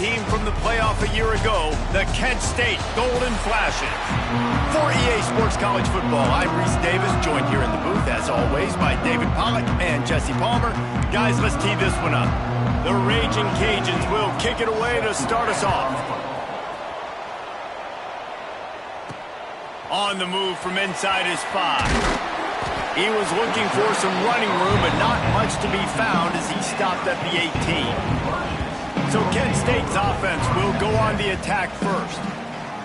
team from the playoff a year ago, the Kent State Golden Flashes. For EA Sports College Football, I'm Reese Davis, joined here in the booth, as always, by David Pollack and Jesse Palmer. Guys, let's tee this one up. The Raging Cajuns will kick it away to start us off. On the move from inside his 5. He was looking for some running room, but not much to be found as he stopped at the 18. So Kent State's offense will go on the attack first.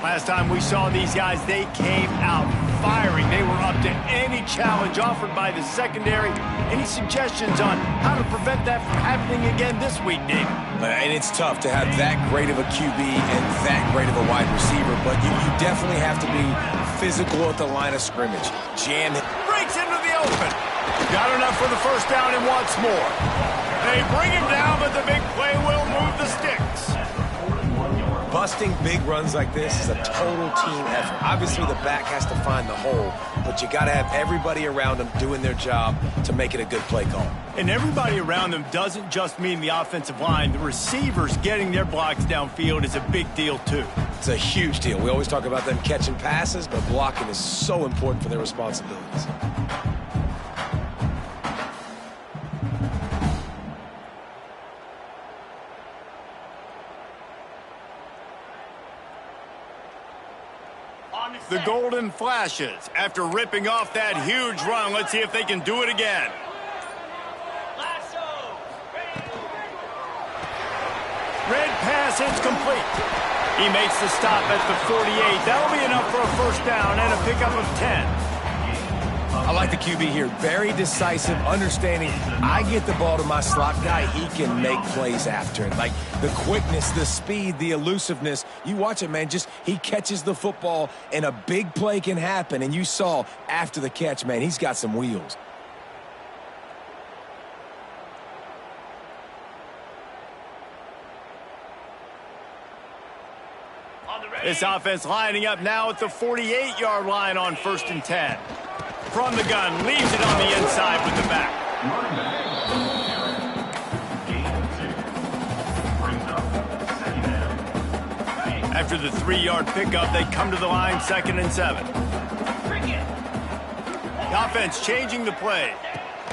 Last time we saw these guys, they came out firing. They were up to any challenge offered by the secondary. Any suggestions on how to prevent that from happening again this week, Dave? And it's tough to have that great of a QB and that great of a wide receiver, but you definitely have to be physical at the line of scrimmage. Jam it. Breaks into the open. Got enough for the first down and wants more. They bring him down, but the big play will move the sticks. Busting big runs like this is a total team effort. Obviously, the back has to find the hole, but you got to have everybody around them doing their job to make it a good play call. And everybody around them doesn't just mean the offensive line. The receivers getting their blocks downfield is a big deal, too. It's a huge deal. We always talk about them catching passes, but blocking is so important for their responsibilities. The Golden Flashes, after ripping off that huge run, let's see if they can do it again. Red pass, it's complete. He makes the stop at the 48. That'll be enough for a first down and a pickup of 10. I like the QB here. Very decisive, understanding I get the ball to my slot guy, he can make plays after it. Like the quickness, the speed, the elusiveness. You watch it, man. Just he catches the football and a big play can happen. And you saw after the catch, man, he's got some wheels. This offense lining up now at the 48-yard line on 1st and 10. From the gun, leaves it on the inside with the back. After the 3-yard pickup, they come to the line 2nd and 7. The offense changing the play.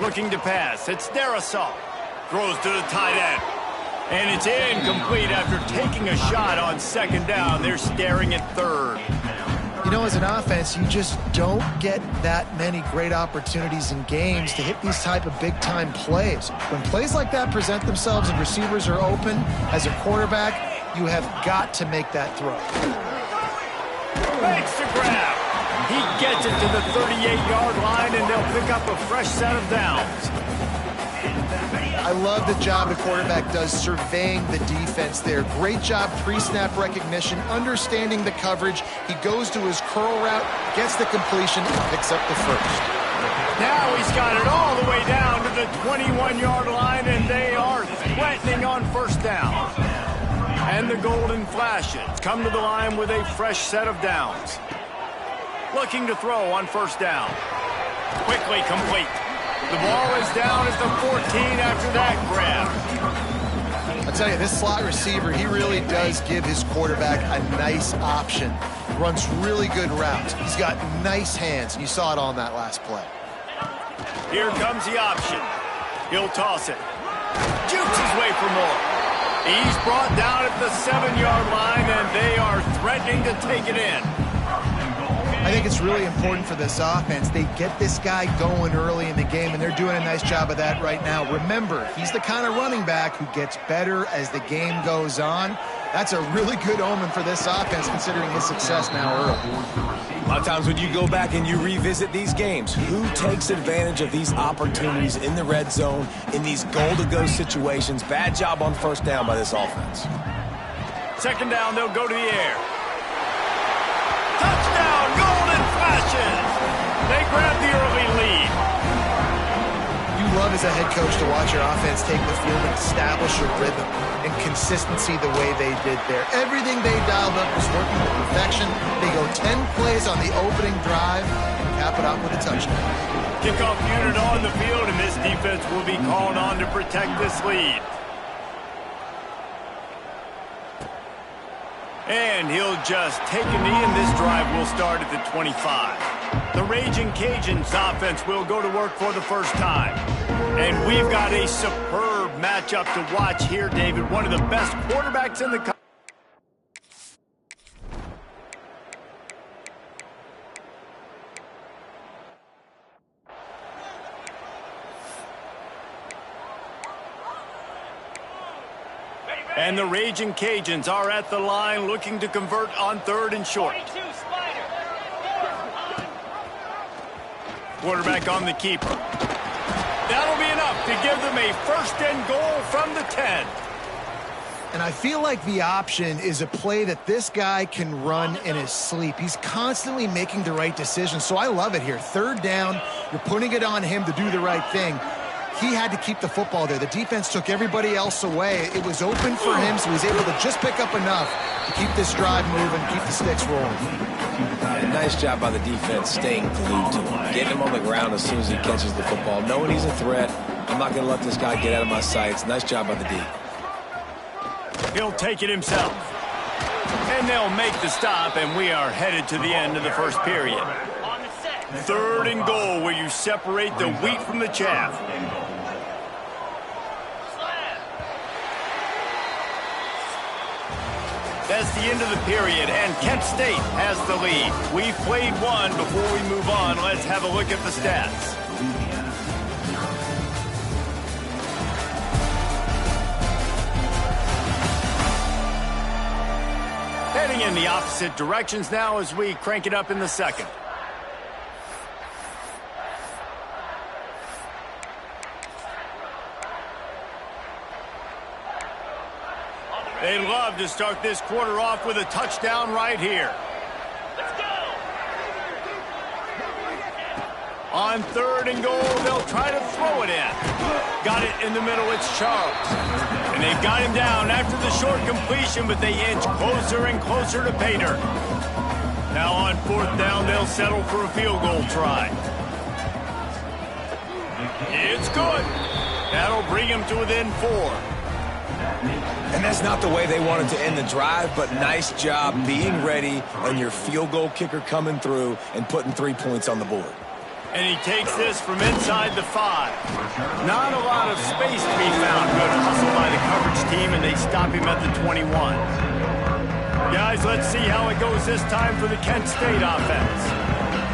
Looking to pass. It's Darasol. Throws to the tight end. And it's incomplete after taking a shot on 2nd down. They're staring at 3rd. You know, as an offense, you just don't get that many great opportunities in games to hit these type of big-time plays. When plays like that present themselves and receivers are open, as a quarterback, you have got to make that throw. Makes the grab. He gets it to the 38-yard line, and they'll pick up a fresh set of downs. I love the job the quarterback does surveying the defense there. Great job pre-snap recognition, understanding the coverage. He goes to his curl route, gets the completion, and picks up the first. Now he's got it all the way down to the 21-yard line, and they are threatening on 1st down. And the Golden Flashes come to the line with a fresh set of downs. Looking to throw on 1st down. Quickly complete. The ball is down at the 14 after that grab. I'll tell you, this slot receiver, he really does give his quarterback a nice option. Runs really good routes. He's got nice hands. You saw it on that last play. Here comes the option. He'll toss it. Jukes his way for more. He's brought down at the 7-yard line, and they are threatening to take it in. I think it's really important for this offense. They get this guy going early in the game, and they're doing a nice job of that right now. Remember, he's the kind of running back who gets better as the game goes on. That's a really good omen for this offense, considering his success now early. A lot of times when you go back and you revisit these games, who takes advantage of these opportunities in the red zone, in these goal-to-go situations? Bad job on 1st down by this offense. 2nd down, they'll go to the air. Touchdown, Golden Flashes! They grab the early lead. You love as a head coach to watch your offense take the field and establish a rhythm and consistency the way they did there. Everything they dialed up was working to perfection. They go 10 plays on the opening drive and cap it out with a touchdown. Kickoff unit on the field, and this defense will be called on to protect this lead. And he'll just take a knee, and this drive will start at the 25. The Raging Cajuns offense will go to work for the first time. And we've got a superb matchup to watch here, David. One of the best quarterbacks in the country. And the Raging Cajuns are at the line looking to convert on 3rd and short. Quarterback on the keeper. That'll be enough to give them a 1st and goal from the 10. And I feel like the option is a play that this guy can run in his sleep. He's constantly making the right decision, so I love it here. 3rd down, you're putting it on him to do the right thing. He had to keep the football there. The defense took everybody else away. It was open for him, so he was able to just pick up enough to keep this drive moving, keep the sticks rolling. Nice job by the defense staying glued to him, getting him on the ground as soon as he catches the football, knowing he's a threat. I'm not going to let this guy get out of my sights. Nice job by the D. He'll take it himself. And they'll make the stop, and we are headed to the end of the first period. 3rd and goal, where you separate the wheat from the chaff. That's the end of the period, and Kent State has the lead. We've played one. Before we move on, let's have a look at the stats. Heading in the opposite directions now as we crank it up in the second. They'd love to start this quarter off with a touchdown right here. Let's go! On 3rd and goal, they'll try to throw it in. Got it in the middle, it's Charles. And they've got him down after the short completion, but they inch closer and closer to Pater. Now on 4th down, they'll settle for a field goal try. It's good. That'll bring him to within 4. And that's not the way they wanted to end the drive, but nice job being ready and your field goal kicker coming through and putting 3 points on the board. And he takes this from inside the 5. Not a lot of space to be found. Good hustle by the coverage team, and they stop him at the 21. Guys, let's see how it goes this time for the Kent State offense.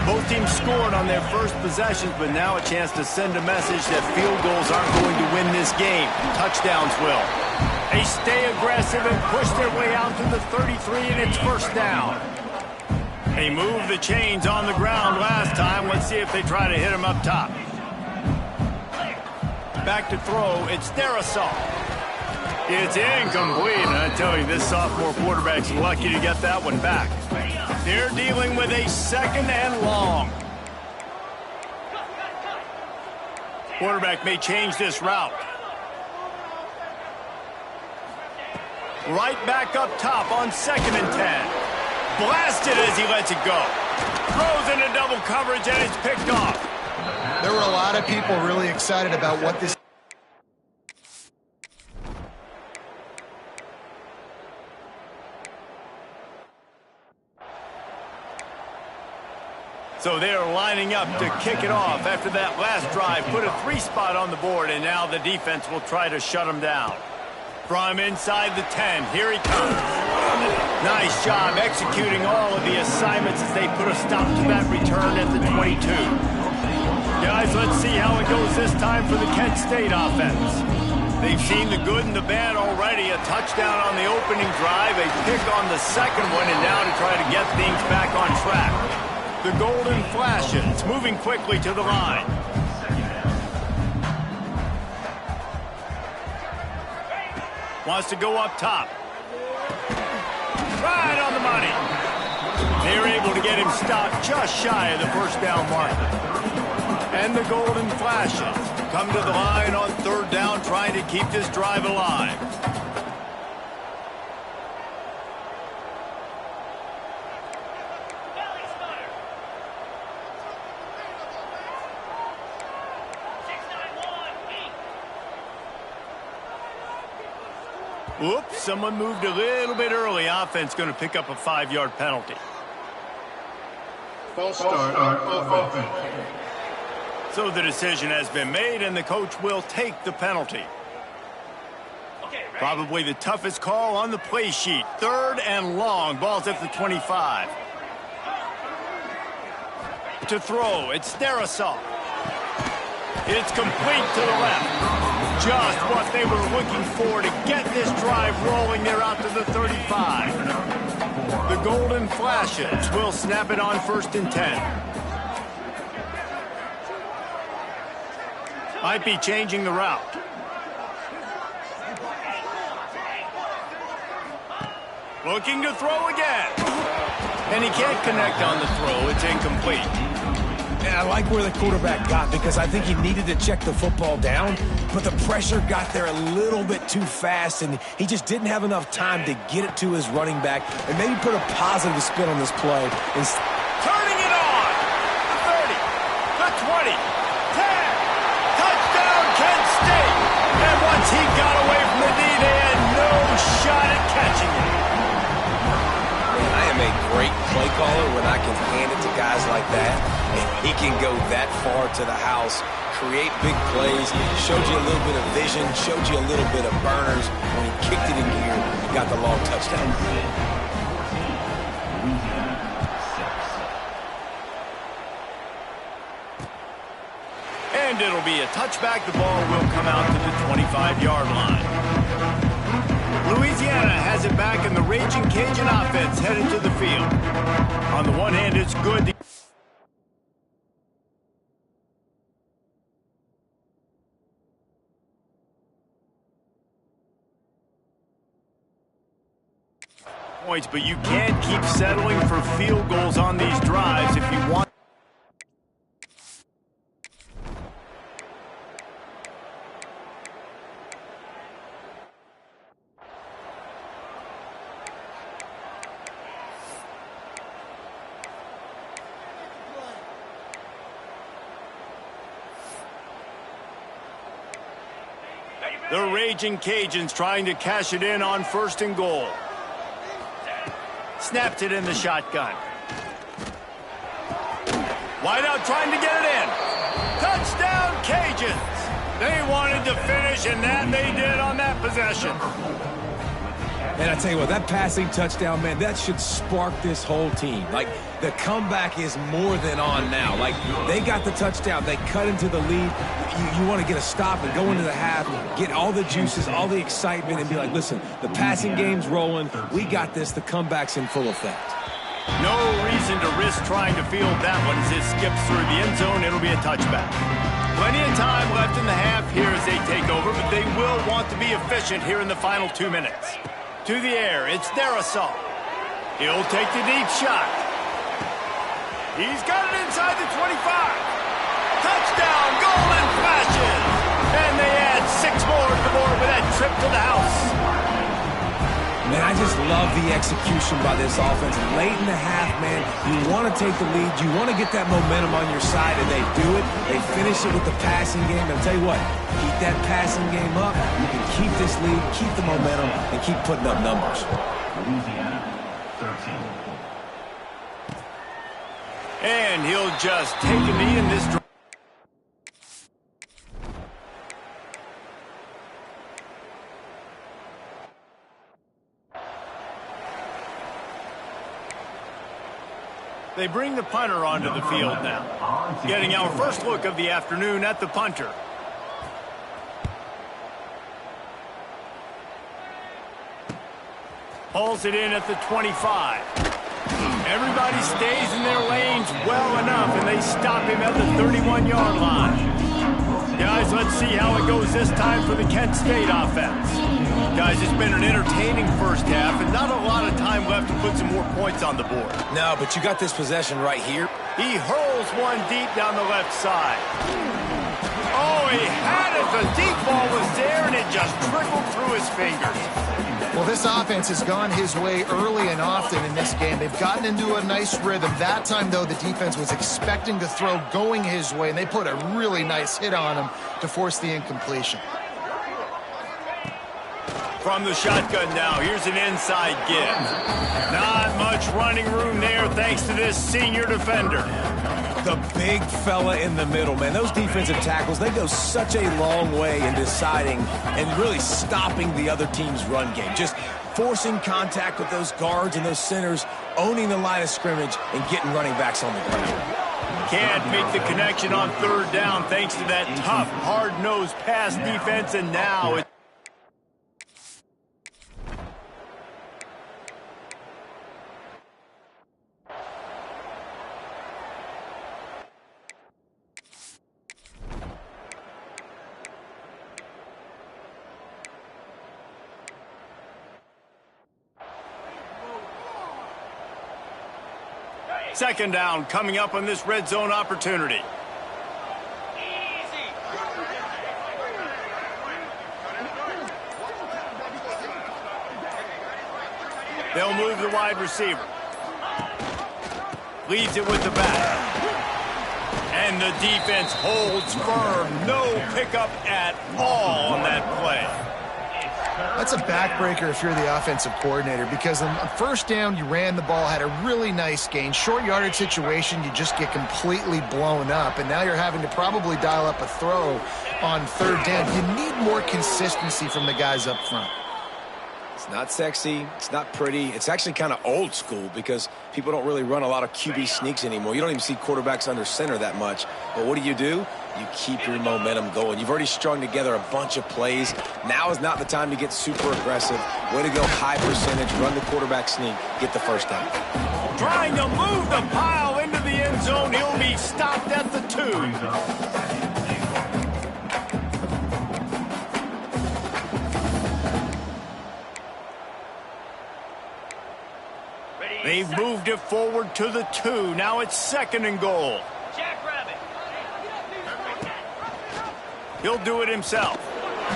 Both teams scored on their first possessions, but now a chance to send a message that field goals aren't going to win this game. Touchdowns will. They stay aggressive and push their way out to the 33, and it's 1st down. They moved the chains on the ground last time. Let's see if they try to hit him up top. Back to throw. It's Darasol. It's incomplete. And I tell you, this sophomore quarterback's lucky to get that one back. They're dealing with a 2nd and long. Quarterback may change this route. Right back up top on 2nd and 10. Blasted as he lets it go. Throws into double coverage, and it's picked off. There were a lot of people really excited about what this... So they're lining up to kick it off after that last drive. Put a 3 spot on the board, and now the defense will try to shut them down. From inside the 10, here he comes. Nice job executing all of the assignments as they put a stop to that return at the 22. Guys, let's see how it goes this time for the Kent State offense. They've seen the good and the bad already. A touchdown on the opening drive, a pick on the second one, and now to try to get things back on track. The golden flashes, moving quickly to the line. Wants to go up top. Right on the money. They're able to get him stopped just shy of the 1st down mark. And the golden flashes come to the line on 3rd down, trying to keep this drive alive. Oops, someone moved a little bit early. Offense going to pick up a 5-yard penalty. False start on offense. So the decision has been made, and the coach will take the penalty. Probably the toughest call on the play sheet. 3rd and long. Ball's at the 25. To throw, it's Darisaw. It's complete to the left. Just what they were looking for to get this drive rolling. They're out to the 35. The Golden Flashes will snap it on 1st and 10. Might be changing the route. Looking to throw again. And he can't connect on the throw. It's incomplete. And I like where the quarterback got, because I think he needed to check the football down, but the pressure got there a little bit too fast, and he just didn't have enough time to get it to his running back and maybe put a positive spin on this play. Turning it on! The 30, the 20, 10, touchdown Kent State! And once he got away from the knee, they had no shot at catching it. I am a great play caller when I can hand it to guys like that. And he can go that far to the house, create big plays, showed you a little bit of vision, showed you a little bit of burners. When he kicked it in gear, he got the long touchdown. And it'll be a touchback. The ball will come out to the 25-yard line. Louisiana has it back, and the Raging Cajun offense headed to the field. On the one hand, it's good to points, but you can't keep settling for field goals on these drives if you want. The Raging Cajuns trying to cash it in on 1st and goal. Snapped it in the shotgun. Wideout trying to get it in. Touchdown, Cajuns. They wanted to finish, and that they did on that possession. And I tell you what, that passing touchdown, man, that should spark this whole team. Like, the comeback is more than on now. Like, they got the touchdown. They cut into the lead. You want to get a stop and go into the half, get all the juices, all the excitement, and be like, listen, the passing game's rolling. We got this. The comeback's in full effect. No reason to risk trying to field that one as it skips through the end zone. It'll be a touchback. Plenty of time left in the half here as they take over, but they will want to be efficient here in the final 2 minutes. To the air, it's Darisaw. He'll take the deep shot. He's got it inside the 25. Touchdown, Golden Flashes! And they add 6 more to the board with that trip to the house. Man, I just love the execution by this offense. Late in the half, man, you want to take the lead. You want to get that momentum on your side, and they do it. They finish it with the passing game. And I'll tell you what, keep that passing game up. You can keep this lead, keep the momentum, and keep putting up numbers. And he'll just take a knee in this drive. They bring the punter onto the field now. Getting our first look of the afternoon at the punter. Hauls it in at the 25. Everybody stays in their lanes well enough, and they stop him at the 31-yard line. Guys, let's see how it goes this time for the Kent State offense. Guys, it's been an entertaining first half, and not a lot of time left to put some more points on the board. No, but you got this possession right here. He hurls one deep down the left side. Oh, he had it. The deep ball was there, and it just trickled through his fingers. Well, this offense has gone his way early and often in this game. They've gotten into a nice rhythm. That time, though, the defense was expecting to throw going his way, and they put a really nice hit on him to force the incompletion. From the shotgun now, here's an inside give. Not much running room there thanks to this senior defender. The big fella in the middle, man. Those defensive tackles, they go such a long way in deciding and really stopping the other team's run game. Just forcing contact with those guards and those centers, owning the line of scrimmage, and getting running backs on the ground. Can't make the connection on third down thanks to that tough, hard-nosed pass defense, and now it's second down coming up on this red zone opportunity. They'll move the wide receiver. Leads it with the back. And the defense holds firm. No pickup at all on that play. That's a backbreaker if you're the offensive coordinator, because on first down, you ran the ball, had a really nice gain. Short yardage situation, you just get completely blown up, and now you're having to probably dial up a throw on third down. You need more consistency from the guys up front. It's not sexy. It's not pretty. It's actually kind of old school because people don't really run a lot of QB sneaks anymore. You don't even see quarterbacks under center that much. But what do? You keep your momentum going. You've already strung together a bunch of plays. Now is not the time to get super aggressive. Way to go high percentage, run the quarterback sneak, get the first down. Trying to move the pile into the end zone. He'll be stopped at the 2. They've moved it forward to the 2. Now it's 2nd and goal. He'll do it himself.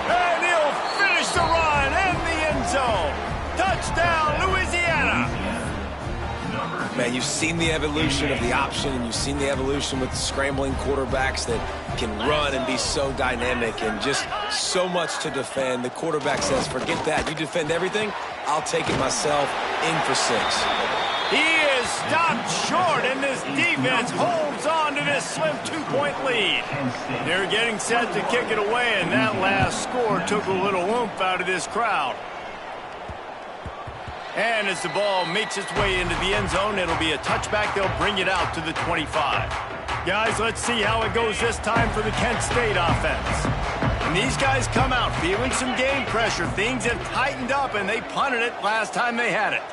And he'll finish the run in the end zone. Touchdown, Louisiana. Man, you've seen the evolution of the option, and you've seen the evolution with scrambling quarterbacks that can run and be so dynamic and just so much to defend. The quarterback says, forget that. You defend everything, I'll take it myself. In for 6. He is stopped short, and this defense holds on to this slim 2-point lead. They're getting set to kick it away, and that last score took a little oomph out of this crowd. And as the ball makes its way into the end zone, it'll be a touchback. They'll bring it out to the 25. Guys, let's see how it goes this time for the Kent State offense. And these guys come out feeling some game pressure. Things have tightened up, and they punted it last time they had it.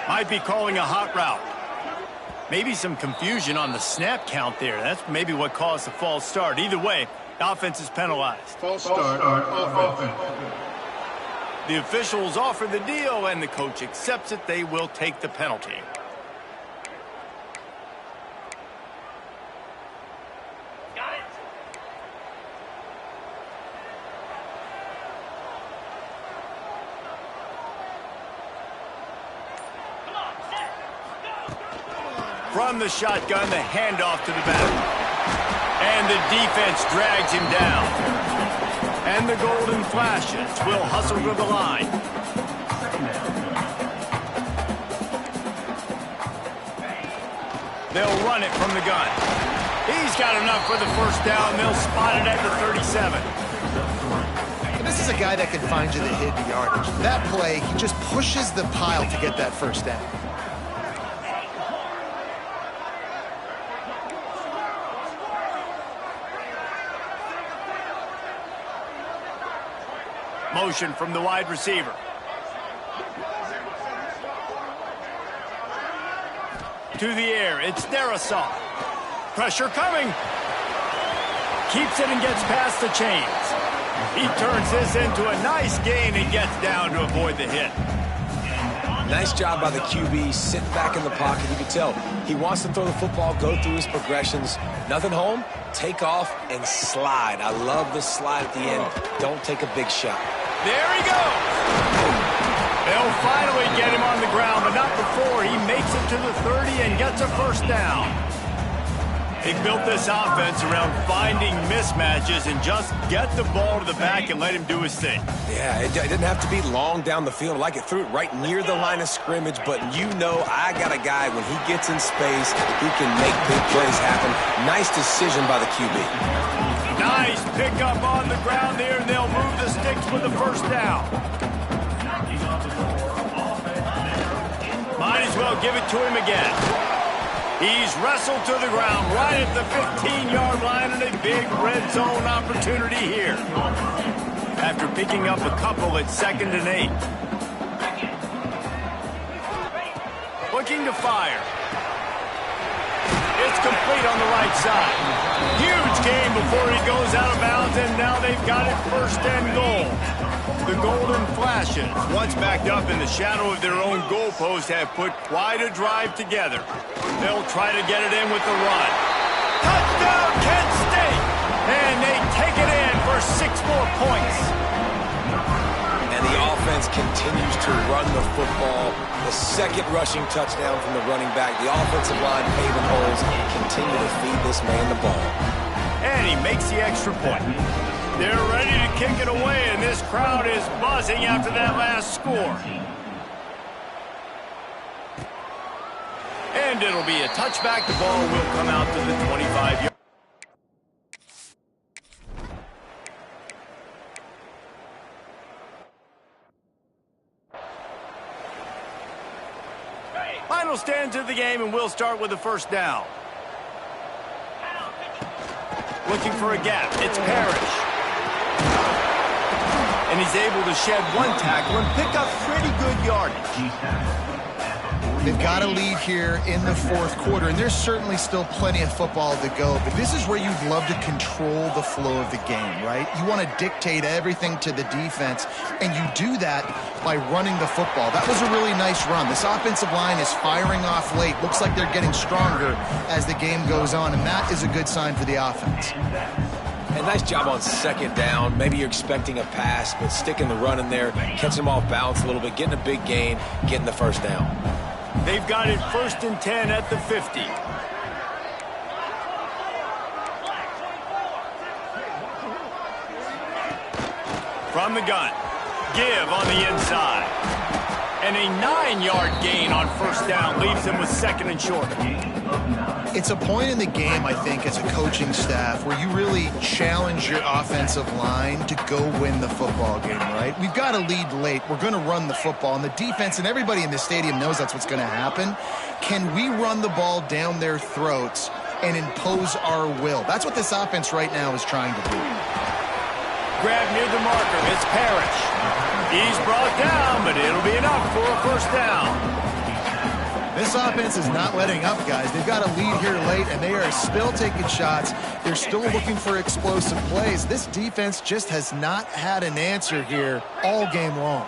Might be calling a hot route. Maybe some confusion on the snap count there. That's maybe what caused the false start. Either way, the offense is penalized. False start on offense. The officials offer the deal, and the coach accepts it. They will take the penalty. From the shotgun, the handoff to the back. And the defense drags him down. And the golden flashes will hustle to the line. They'll run it from the gun. He's got enough for the first down. They'll spot it at the 37. And this is a guy that can find you the hidden yardage. That play, he just pushes the pile to get that first down. Motion from the wide receiver. To the air, it's Darisaw. Pressure coming. Keeps it and gets past the chains. He turns this into a nice gain and gets down to avoid the hit. Nice job by the QB. Sit back in the pocket. You can tell he wants to throw the football, go through his progressions. Nothing home, take off and slide. I love the slide at the end. Don't take a big shot. There he goes. They'll finally get him on the ground, but not before he makes it to the 30 and gets a first down. They built this offense around finding mismatches and just get the ball to the back and let him do his thing. Yeah, it didn't have to be long down the field. Like, it threw it right near the line of scrimmage, but you know I got a guy, when he gets in space, he can make big plays happen. Nice decision by the QB. Nice pickup on the ground there, and they'll move the sticks for the first down. Might as well give it to him again. He's wrestled to the ground right at the 15-yard line, and a big red zone opportunity here. After picking up a couple at 2nd and 8. Looking to fire. It's complete on the right side. Huge gain before he goes out of bounds, and now they've got it 1st and goal. The golden flashes, once backed up in the shadow of their own goalpost, have put quite a drive together. They'll try to get it in with the run. Touchdown, Kent State! And they take it in for 6 more points. And the offense continues to run the football. The 2nd rushing touchdown from the running back. The offensive line paving holes. Continue to feed this man the ball. And he makes the extra point. They're ready to kick it away, and this crowd is buzzing after that last score. And it'll be a touchback. The ball will come out to the 25-yard. Final stands of the game, and we'll start with the 1st down. Looking for a gap. It's Parrish. And he's able to shed 1 tackle and pick up pretty good yardage. They've got a lead here in the 4th quarter, and there's certainly still plenty of football to go, but this is where you'd love to control the flow of the game, right? You want to dictate everything to the defense, and you do that by running the football. That was a really nice run. This offensive line is firing off late. Looks like they're getting stronger as the game goes on, and that is a good sign for the offense. And nice job on 2nd down. Maybe you're expecting a pass, but sticking the run in there, catching them off balance a little bit, getting a big gain, getting the 1st down. They've got it 1st and 10 at the 50. From the gun. Give on the inside. And a 9-yard gain on 1st down leaves them with 2nd and short. It's a point in the game, I think, as a coaching staff where you really challenge your offensive line to go win the football game, right? We've got a lead late. We're going to run the football, and the defense and everybody in the stadium knows that's what's going to happen. Can we run the ball down their throats and impose our will? That's what this offense right now is trying to do. Grab near the marker. It's Parrish. He's brought down, but it'll be enough for a 1st down. This offense is not letting up, guys. They've got a lead here late, and they are still taking shots. They're still looking for explosive plays. This defense just has not had an answer here all game long.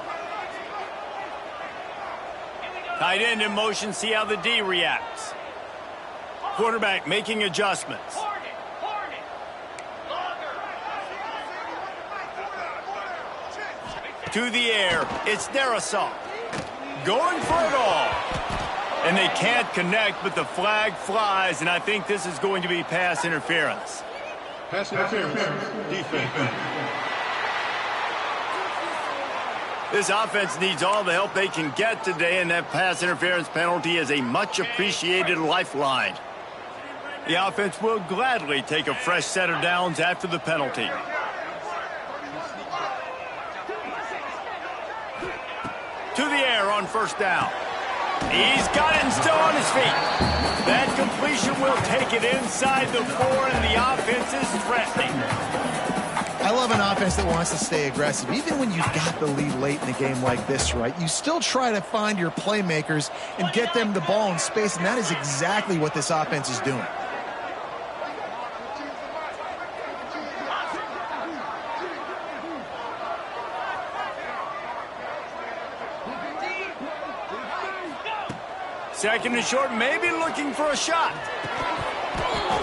Tight end in motion, see how the D reacts. Quarterback making adjustments. To the air, it's Darasaw. Going for it all. And they can't connect, but the flag flies, and I think this is going to be pass interference. Pass interference. Defense. This offense needs all the help they can get today, and that pass interference penalty is a much-appreciated lifeline. The offense will gladly take a fresh set of downs after the penalty. To the air on 1st down. He's got it and still on his feet. That completion will take it inside the 4, and the offense is threatening. I love an offense that wants to stay aggressive. Even when you've got the lead late in a game like this, right, you still try to find your playmakers and get them the ball in space, and that is exactly what this offense is doing. Second and short, maybe looking for a shot.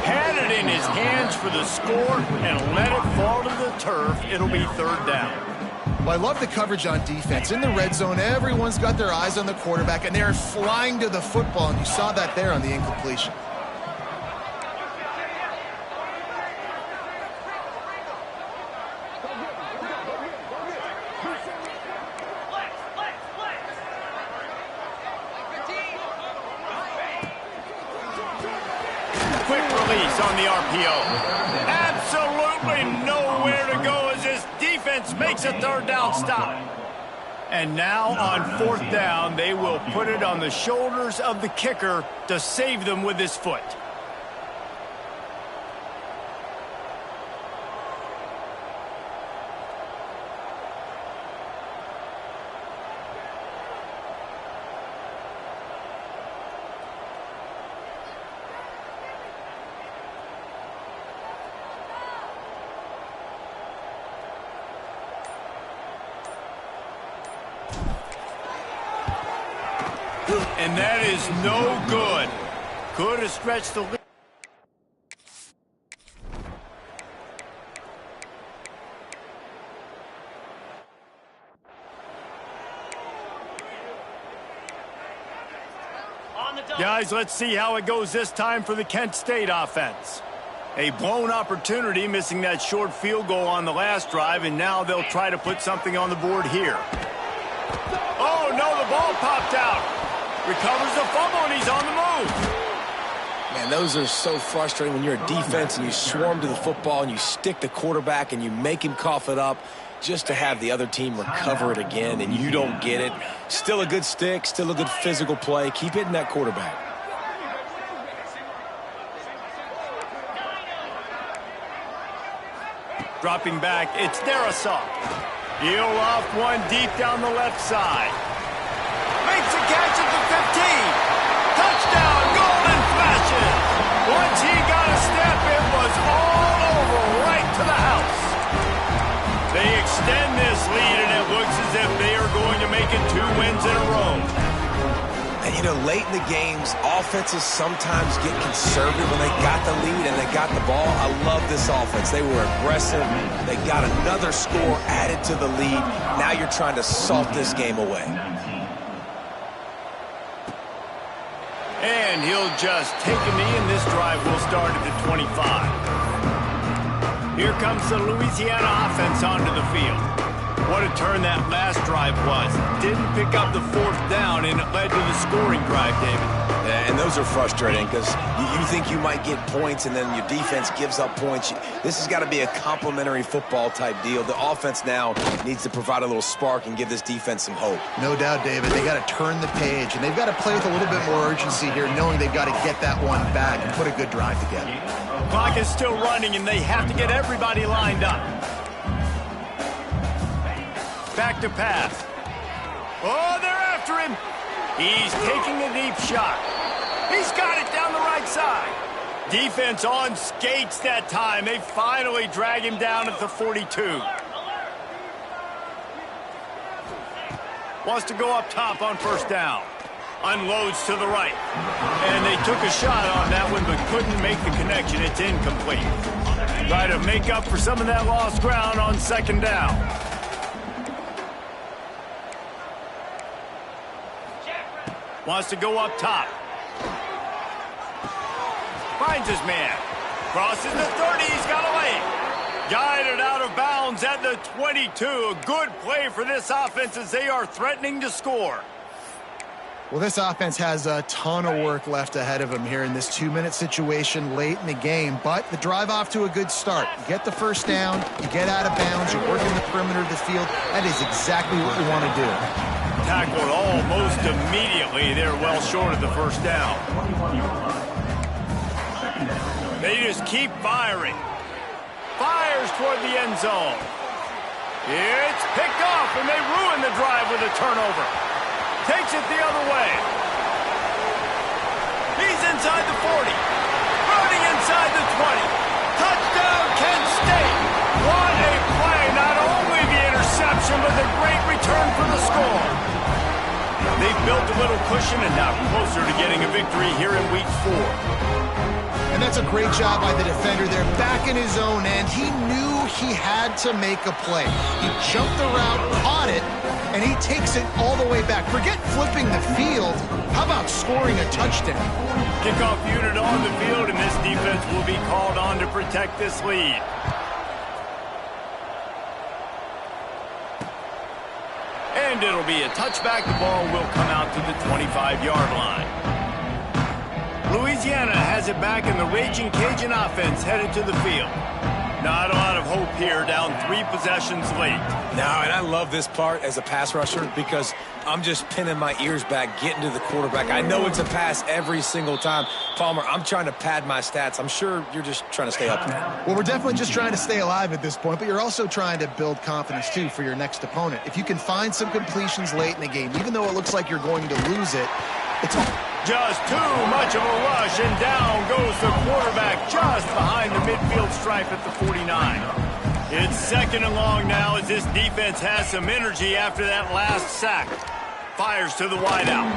Had it in his hands for the score and let it fall to the turf. It'll be 3rd down. Well, I love the coverage on defense. In the red zone, everyone's got their eyes on the quarterback, and they're flying to the football, and you saw that there on the incompletion. on the RPO. Absolutely nowhere to go as this defense makes a third down stop. And now on fourth down, they will put it on the shoulders of the kicker to save them with his foot. And that is no good. Could have stretched the lead. Guys, let's see how it goes this time for the Kent State offense. A blown opportunity, missing that short field goal on the last drive, and now they'll try to put something on the board here. Oh, no, the ball popped out. Recovers the fumble, and he's on the move. Man, those are so frustrating when you're a defense and you swarm to the football and you stick the quarterback and you make him cough it up just to have the other team recover it again and you don't get it. Still a good stick, still a good physical play. Keep hitting that quarterback. Dropping back, it's Darasaw. He'll off one deep down the left side. Makes a catch at the 15. Touchdown, golden flashes. Once he got a step, it was all over right to the house. They extend this lead, and it looks as if they are going to make it 2 wins in a row. And, you know, late in the games, offenses sometimes get conservative when they got the lead and they got the ball. I love this offense. They were aggressive. They got another score added to the lead. Now you're trying to salt this game away. And he'll just take a knee, and this drive will start at the 25. Here comes the Louisiana offense onto the field. What a turn that last drive was. Didn't pick up the fourth down, and it led to the scoring drive, David. Yeah, and those are frustrating because you think you might get points, and then your defense gives up points. This has got to be a complimentary football type deal. The offense now needs to provide a little spark and give this defense some hope. No doubt, David. They got to turn the page, and they've got to play with a little bit more urgency here, knowing they've got to get that one back and put a good drive together. Clock is still running, and they have to get everybody lined up. Back to pass. Oh, they're after him. He's taking a deep shot. He's got it down the right side. Defense on skates that time. They finally drag him down at the 42. Wants to go up top on first down. Unloads to the right. And they took a shot on that one but couldn't make the connection. It's incomplete. Try to make up for some of that lost ground on second down. Wants to go up top. Finds his man. Crosses the 30. He's got a lane. Guided out of bounds at the 22. A good play for this offense as they are threatening to score. Well, this offense has a ton of work left ahead of them here in this 2-minute situation late in the game, but the drive off to a good start. You get the first down, you get out of bounds, you work in the perimeter of the field. That is exactly what we want to do. Tackled almost immediately. They're well short of the first down. They just keep firing. Fires toward the end zone. It's picked off, and they ruin the drive with a turnover. Takes it the other way. He's inside the 40. Running inside the 20. Touchdown, Kent State. What a play. Not only the interception, but the great return for the score. They've built a little cushion and now closer to getting a victory here in week 4. And that's a great job by the defender there, back in his own end. He knew he had to make a play. He jumped the route, caught it, and he takes it all the way back. Forget flipping the field. How about scoring a touchdown? Kickoff unit on the field, and this defense will be called on to protect this lead. And it'll be a touchback. The ball will come out to the 25-yard line. Louisiana has it back, and the Raging Cajun offense headed to the field. Not a lot of hope here, down 3 possessions late. No, and I love this part as a pass rusher because I'm just pinning my ears back, getting to the quarterback. I know it's a pass every single time. Palmer, I'm trying to pad my stats. I'm sure you're just trying to stay up there. Well, we're definitely just trying to stay alive at this point, but you're also trying to build confidence, too, for your next opponent. If you can find some completions late in the game, even though it looks like you're going to lose it, it's all... Just too much of a rush, and down goes the quarterback just behind the midfield stripe at the 49. It's 2nd and long now as this defense has some energy after that last sack. Fires to the wideout.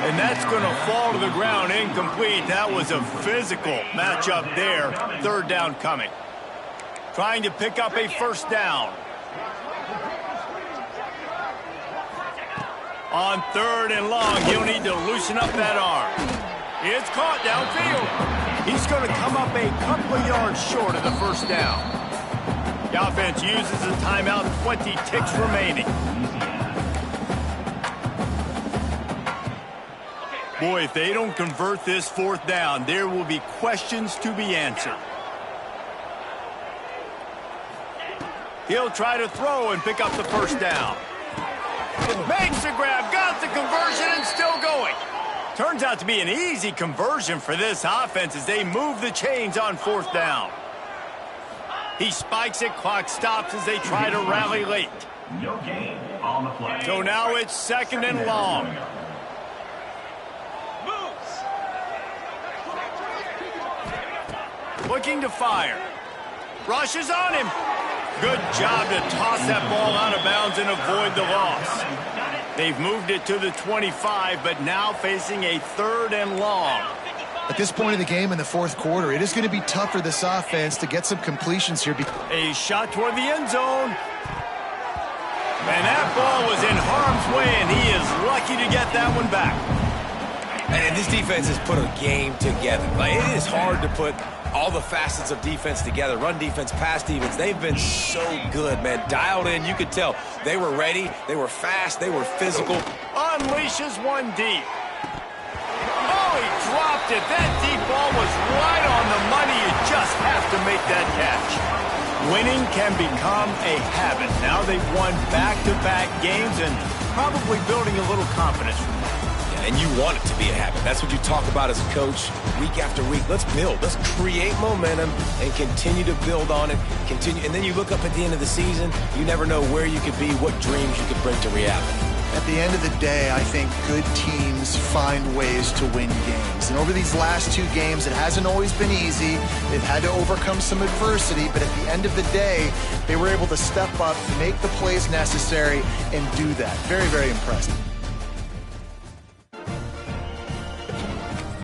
And that's going to fall to the ground incomplete. That was a physical matchup there. 3rd down coming. Trying to pick up a 1st down. On 3rd and long, he'll need to loosen up that arm. It's caught downfield. He's going to come up a couple of yards short of the 1st down. The offense uses a timeout, 20 ticks remaining. Boy, if they don't convert this 4th down, there will be questions to be answered. He'll try to throw and pick up the 1st down. Makes the grab, got the conversion, and still going. Turns out to be an easy conversion for this offense as they move the chains on 4th down. He spikes it, clock stops as they try to rally late. No gain on the play. So now it's 2nd and long. Looking to fire. Rushes on him. Good job to toss that ball out of bounds and avoid the loss. They've moved it to the 25, but now facing a 3rd and long. At this point in the game in the 4th quarter, it is going to be tough for this offense to get some completions here. A shot toward the end zone. And that ball was in harm's way, and he is lucky to get that one back. And this defense has put a game together. Like, it is hard to put all the facets of defense together. Run defense, pass defense. They've been so good, man. Dialed in. You could tell they were ready. They were fast. They were physical. Unleashes one deep. Oh, he dropped it. That deep ball was right on the money. You just have to make that catch. Winning can become a habit. Now they've won back-to-back games and probably building a little confidence. And you want it to be a habit. That's what you talk about as a coach week after week. Let's build. Let's create momentum and continue to build on it. Continue, and then you look up at the end of the season, you never know where you could be, what dreams you could bring to reality. At the end of the day, I think good teams find ways to win games. And over these last 2 games, it hasn't always been easy. They've had to overcome some adversity, but at the end of the day, they were able to step up, make the plays necessary, and do that. Very, very impressive.